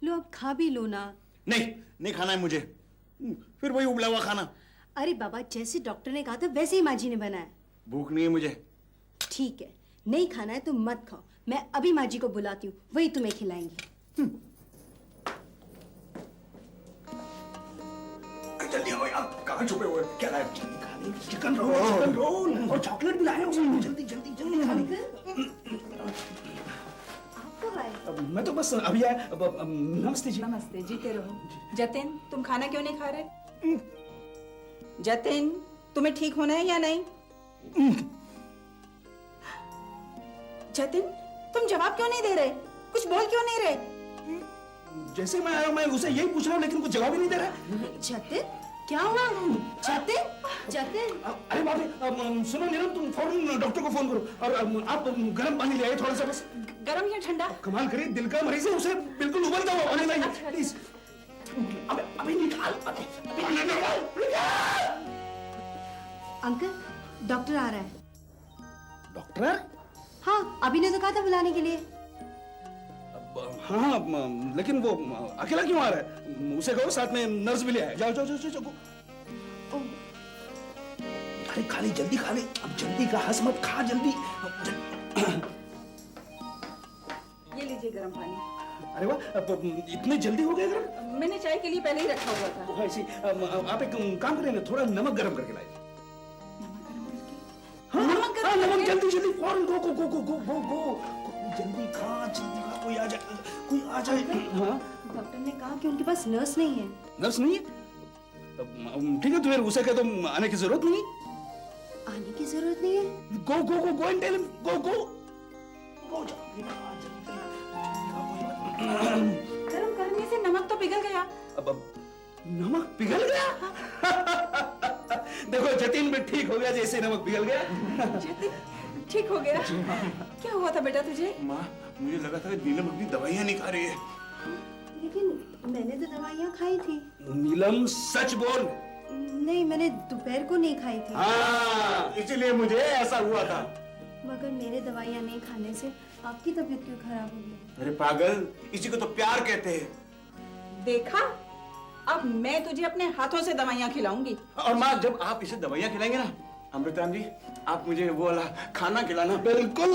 लो अब खा भी लो ना। नहीं, नहीं खाना है मुझे, फिर वही उबला हुआ खाना। अरे बाबा, जैसे डॉक्टर ने कहा था वैसे ही माँ जी ने बनाया। भूख नहीं है मुझे। ठीक है, नहीं खाना है तो मत खाओ, मैं अभी माँ जी को बुलाती हूँ, वही तुम्हें खिलाएंगी। जल्दी आओ यार, कहाँ छुपे हुए? क्या लाए? चिकन रोल और चॉकलेट भी लाए हो। जल्दी जल्दी जल्दी खा लीजिए। आप कब आए? मैं तो बस अभी आया। नमस्ते जी। नमस्ते, जीते रहो। जतिन, तुम खाना क्यों नहीं खा रहे? जतिन, तुम्हें ठीक होना है या नहीं? जतिन, तुम जवाब क्यों नहीं दे रहे? कुछ बोल क्यों नहीं रहे? जैसे मैं आया मैं उसे यही पूछ रहा हूँ लेकिन कुछ जवाब ही नहीं दे रहा है। जतिन, क्या हुआ? जतिन, जतिन। अरे बाप रे, सुनो नीलम, तुम फौरन डॉक्टर को फोन करो और आप गर्म पानी ले आए थोड़ा सा बस। गरम या ठंडा? कमाल करिए, दिल का मरीज है, उसे बिल्कुल उबलता हुआ पानी लाइए प्लीज। अभी निकाल, अभी निकाल। अंकल, डॉक्टर आ रहा है। डॉक्टर? हाँ, अभी ने तो कहा था बुलाने के लिए। हाँ, लेकिन वो अकेला क्यों आ रहा है? उसे कहो साथ में नर्स भी ले आए। जाओ जाओ जाओ जाओ। अरे खा ले, जल्दी खा ले। अब जल्दी का हंस मत, खा जल्दी। ये लीजिए गरम पानी। अरे वाह, इतने जल्दी हो गए गरम? मैंने चाय के लिए पहले ही रखा हुआ था। ऐसी आप एक काम करें ना, थोड़ा नमक गरम करके लाइए। नमक जल्दी जल्दी, फौरन गो गो गो गो गो गो गो। जल्दी खा, कोई आ जाए, कोई आ जाए। हाँ, डॉक्टर ने कहा कि उनके पास नर्स नहीं है। नर्स नहीं है? ठीक है, तो फिर उसे कह दो आने की जरूरत नहीं। आने की जरूरत नहीं है। गो गो गो गो एंड टेल हिम, गो गो। गरम करने से नमक तो पिघल गया। अब नमक पिघल गया? देखो जतिन भी ठीक हो गया जैसे नमक पिघल गया। जतिन ठीक हो गया? क्या हुआ था बेटा तुझे? माँ, मुझे लगा था कि नीलम अपनी दवाइयाँ नहीं खा रही है। लेकिन मैंने तो दवाइयाँ खाई थी। नीलम सच बोल। नहीं, मैंने दोपहर को नहीं खाई थी। हाँ, इसीलिए मुझे ऐसा हुआ था। मगर मेरे दवाइयाँ नहीं खाने से आपकी तबीयत क्यों खराब हो गई? अरे पागल, इसी को तो प्यार कहते हैं। देखा, अब मैं तुझे अपने हाथों से दवाइयाँ खिलाऊंगी। और माँ, जब आप इसे दवाइयाँ खिलाएंगे ना, अमृतान जी, आप मुझे वो वाला खाना खिलाना। बिल्कुल।